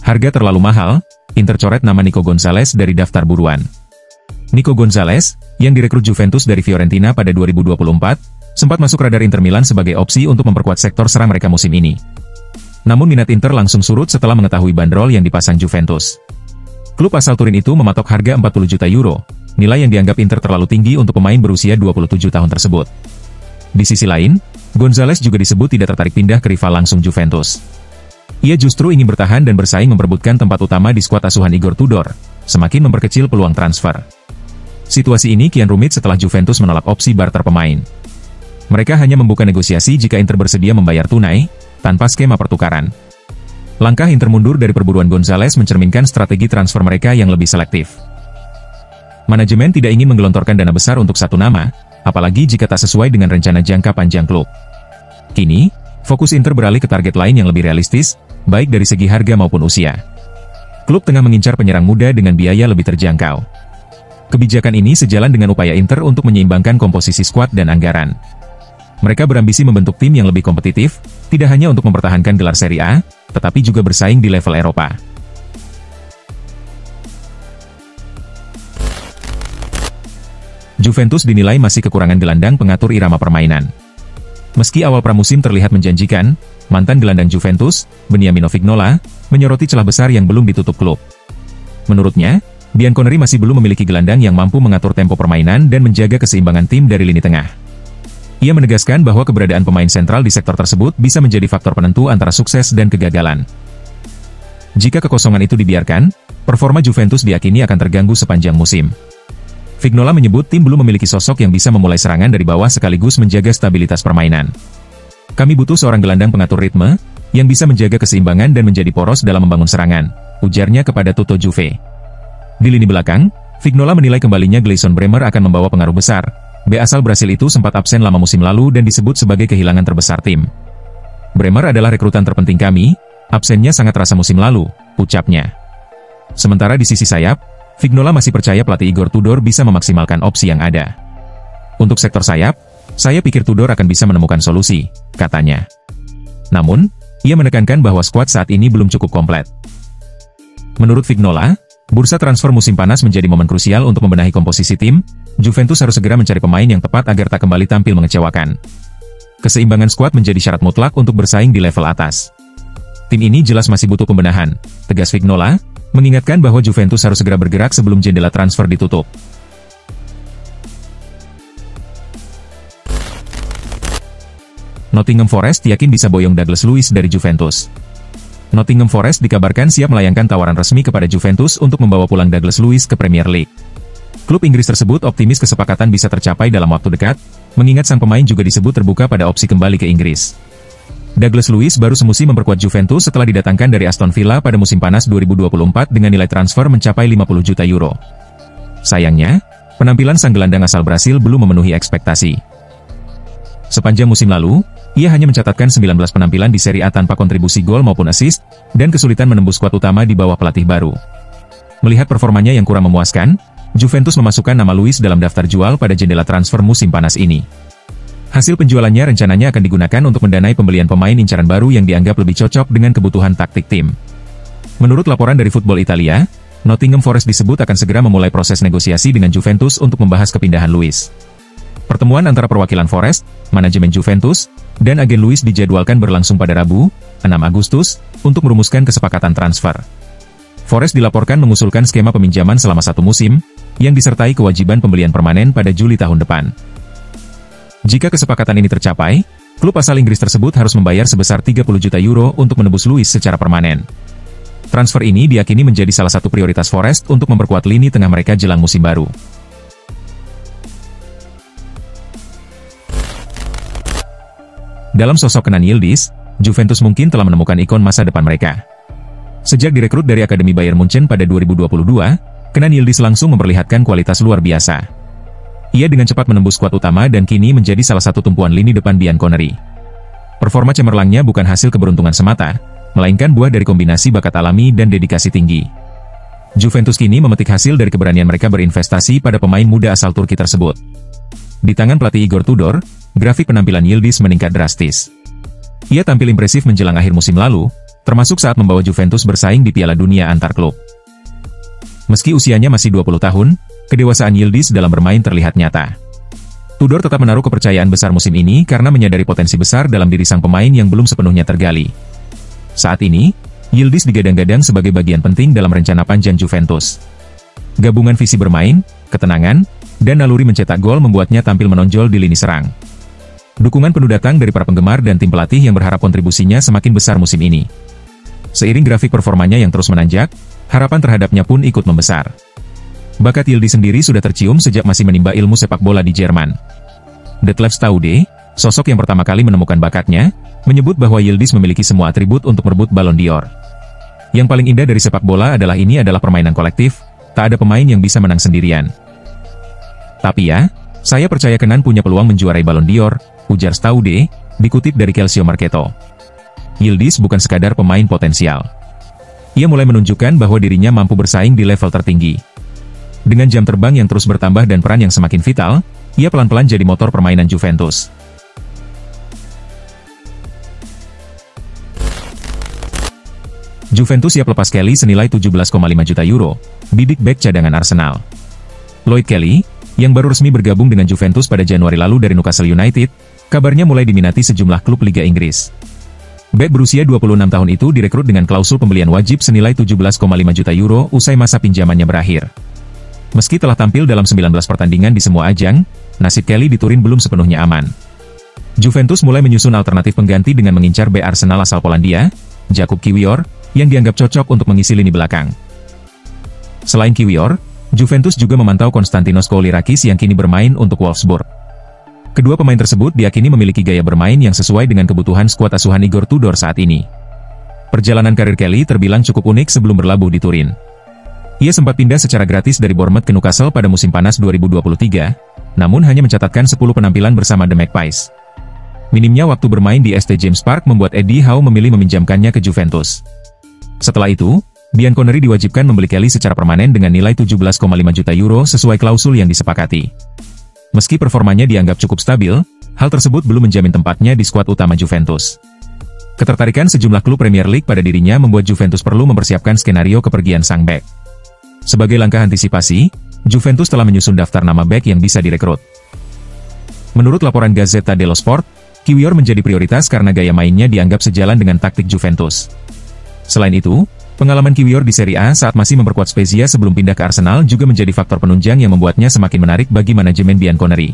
Harga terlalu mahal, Inter coret nama Nico Gonzalez dari daftar buruan. Nico Gonzalez, yang direkrut Juventus dari Fiorentina pada 2024, sempat masuk radar Inter Milan sebagai opsi untuk memperkuat sektor serang mereka musim ini. Namun minat Inter langsung surut setelah mengetahui bandrol yang dipasang Juventus. Klub asal Turin itu mematok harga 40 juta euro, nilai yang dianggap Inter terlalu tinggi untuk pemain berusia 27 tahun tersebut. Di sisi lain, Gonzalez juga disebut tidak tertarik pindah ke rival langsung Juventus. Ia justru ingin bertahan dan bersaing memperebutkan tempat utama di skuad asuhan Igor Tudor, semakin memperkecil peluang transfer. Situasi ini kian rumit setelah Juventus menolak opsi barter pemain. Mereka hanya membuka negosiasi jika Inter bersedia membayar tunai, tanpa skema pertukaran. Langkah Inter mundur dari perburuan Gonzalez mencerminkan strategi transfer mereka yang lebih selektif. Manajemen tidak ingin menggelontorkan dana besar untuk satu nama, apalagi jika tak sesuai dengan rencana jangka panjang klub. Kini, fokus Inter beralih ke target lain yang lebih realistis, baik dari segi harga maupun usia. Klub tengah mengincar penyerang muda dengan biaya lebih terjangkau. Kebijakan ini sejalan dengan upaya Inter untuk menyeimbangkan komposisi skuad dan anggaran. Mereka berambisi membentuk tim yang lebih kompetitif, tidak hanya untuk mempertahankan gelar Serie A, tetapi juga bersaing di level Eropa. Juventus dinilai masih kekurangan gelandang pengatur irama permainan. Meski awal pramusim terlihat menjanjikan, mantan gelandang Juventus, Beniamino Vignola, menyoroti celah besar yang belum ditutup klub. Menurutnya, Bianconeri masih belum memiliki gelandang yang mampu mengatur tempo permainan dan menjaga keseimbangan tim dari lini tengah. Ia menegaskan bahwa keberadaan pemain sentral di sektor tersebut bisa menjadi faktor penentu antara sukses dan kegagalan. Jika kekosongan itu dibiarkan, performa Juventus diyakini akan terganggu sepanjang musim. Vignola menyebut tim belum memiliki sosok yang bisa memulai serangan dari bawah sekaligus menjaga stabilitas permainan. Kami butuh seorang gelandang pengatur ritme, yang bisa menjaga keseimbangan dan menjadi poros dalam membangun serangan, ujarnya kepada Tutto Juve. Di lini belakang, Vignola menilai kembalinya Gleison Bremer akan membawa pengaruh besar. Bek asal Brasil itu sempat absen lama musim lalu dan disebut sebagai kehilangan terbesar tim. Bremer adalah rekrutan terpenting kami, absennya sangat terasa musim lalu, ucapnya. Sementara di sisi sayap, Vignola masih percaya pelatih Igor Tudor bisa memaksimalkan opsi yang ada. Untuk sektor sayap, saya pikir Tudor akan bisa menemukan solusi, katanya. Namun, ia menekankan bahwa skuad saat ini belum cukup komplit. Menurut Vignola, bursa transfer musim panas menjadi momen krusial untuk membenahi komposisi tim. Juventus harus segera mencari pemain yang tepat agar tak kembali tampil mengecewakan. Keseimbangan skuad menjadi syarat mutlak untuk bersaing di level atas. Tim ini jelas masih butuh pembenahan, tegas Vignola, mengingatkan bahwa Juventus harus segera bergerak sebelum jendela transfer ditutup. Nottingham Forest yakin bisa boyong Douglas Luiz dari Juventus. Nottingham Forest dikabarkan siap melayangkan tawaran resmi kepada Juventus untuk membawa pulang Douglas Luiz ke Premier League. Klub Inggris tersebut optimis kesepakatan bisa tercapai dalam waktu dekat, mengingat sang pemain juga disebut terbuka pada opsi kembali ke Inggris. Douglas Luiz baru semusim memperkuat Juventus setelah didatangkan dari Aston Villa pada musim panas 2024 dengan nilai transfer mencapai 50 juta euro. Sayangnya, penampilan sang gelandang asal Brasil belum memenuhi ekspektasi. Sepanjang musim lalu, ia hanya mencatatkan 19 penampilan di Serie A tanpa kontribusi gol maupun assist, dan kesulitan menembus skuad utama di bawah pelatih baru. Melihat performanya yang kurang memuaskan, Juventus memasukkan nama Luiz dalam daftar jual pada jendela transfer musim panas ini. Hasil penjualannya rencananya akan digunakan untuk mendanai pembelian pemain incaran baru yang dianggap lebih cocok dengan kebutuhan taktik tim. Menurut laporan dari Football Italia, Nottingham Forest disebut akan segera memulai proses negosiasi dengan Juventus untuk membahas kepindahan Luiz. Pertemuan antara perwakilan Forest, manajemen Juventus, dan agen Luiz dijadwalkan berlangsung pada Rabu, 6 Agustus, untuk merumuskan kesepakatan transfer. Forest dilaporkan mengusulkan skema peminjaman selama 1 musim, yang disertai kewajiban pembelian permanen pada Juli tahun depan. Jika kesepakatan ini tercapai, klub asal Inggris tersebut harus membayar sebesar 30 juta euro untuk menebus Luiz secara permanen. Transfer ini diyakini menjadi salah satu prioritas Forest untuk memperkuat lini tengah mereka jelang musim baru. Dalam sosok Kenan Yildiz, Juventus mungkin telah menemukan ikon masa depan mereka. Sejak direkrut dari Akademi Bayern Munchen pada 2022, Kenan Yildiz langsung memperlihatkan kualitas luar biasa. Ia dengan cepat menembus skuad utama dan kini menjadi salah satu tumpuan lini depan Bianconeri. Performa cemerlangnya bukan hasil keberuntungan semata, melainkan buah dari kombinasi bakat alami dan dedikasi tinggi. Juventus kini memetik hasil dari keberanian mereka berinvestasi pada pemain muda asal Turki tersebut. Di tangan pelatih Igor Tudor, grafik penampilan Yildiz meningkat drastis. Ia tampil impresif menjelang akhir musim lalu, termasuk saat membawa Juventus bersaing di Piala Dunia antar klub. Meski usianya masih 20 tahun, kedewasaan Yildiz dalam bermain terlihat nyata. Tudor tetap menaruh kepercayaan besar musim ini karena menyadari potensi besar dalam diri sang pemain yang belum sepenuhnya tergali. Saat ini, Yildiz digadang-gadang sebagai bagian penting dalam rencana panjang Juventus. Gabungan visi bermain, ketenangan, dan naluri mencetak gol membuatnya tampil menonjol di lini serang. Dukungan penuh datang dari para penggemar dan tim pelatih yang berharap kontribusinya semakin besar musim ini. Seiring grafik performanya yang terus menanjak, harapan terhadapnya pun ikut membesar. Bakat Yildiz sendiri sudah tercium sejak masih menimba ilmu sepak bola di Jerman. Detlef Staude, sosok yang pertama kali menemukan bakatnya, menyebut bahwa Yildiz memiliki semua atribut untuk merebut Ballon d'Or. Yang paling indah dari sepak bola adalah ini adalah permainan kolektif, tak ada pemain yang bisa menang sendirian. Tapi ya, saya percaya Kenan punya peluang menjuarai Ballon d'Or, ujar Staude, dikutip dari Calcio Mercato. Yildiz bukan sekadar pemain potensial. Ia mulai menunjukkan bahwa dirinya mampu bersaing di level tertinggi. Dengan jam terbang yang terus bertambah dan peran yang semakin vital, ia pelan-pelan jadi motor permainan Juventus. Juventus siap lepas Kelly senilai 17,5 juta euro, bidik bek cadangan Arsenal. Lloyd Kelly, yang baru resmi bergabung dengan Juventus pada Januari lalu dari Newcastle United, kabarnya mulai diminati sejumlah klub Liga Inggris. Bek berusia 26 tahun itu direkrut dengan klausul pembelian wajib senilai 17,5 juta euro usai masa pinjamannya berakhir. Meski telah tampil dalam 19 pertandingan di semua ajang, nasib Kelly di Turin belum sepenuhnya aman. Juventus mulai menyusun alternatif pengganti dengan mengincar bek Arsenal asal Polandia, Jakub Kiwior, yang dianggap cocok untuk mengisi lini belakang. Selain Kiwior, Juventus juga memantau Konstantinos Koulirakis yang kini bermain untuk Wolfsburg. Kedua pemain tersebut diyakini memiliki gaya bermain yang sesuai dengan kebutuhan skuad asuhan Igor Tudor saat ini. Perjalanan karir Kelly terbilang cukup unik sebelum berlabuh di Turin. Ia sempat pindah secara gratis dari Bournemouth ke Newcastle pada musim panas 2023, namun hanya mencatatkan 10 penampilan bersama The Magpies. Minimnya waktu bermain di St. James Park membuat Eddie Howe memilih meminjamkannya ke Juventus. Setelah itu, Bianconeri diwajibkan membeli Kelly secara permanen dengan nilai 17,5 juta euro sesuai klausul yang disepakati. Meski performanya dianggap cukup stabil, hal tersebut belum menjamin tempatnya di skuad utama Juventus. Ketertarikan sejumlah klub Premier League pada dirinya membuat Juventus perlu mempersiapkan skenario kepergian sang bek. Sebagai langkah antisipasi, Juventus telah menyusun daftar nama bek yang bisa direkrut. Menurut laporan Gazzetta dello Sport, Kiwior menjadi prioritas karena gaya mainnya dianggap sejalan dengan taktik Juventus. Selain itu, pengalaman Kiwior di Serie A saat masih memperkuat Spezia sebelum pindah ke Arsenal juga menjadi faktor penunjang yang membuatnya semakin menarik bagi manajemen Bianconeri.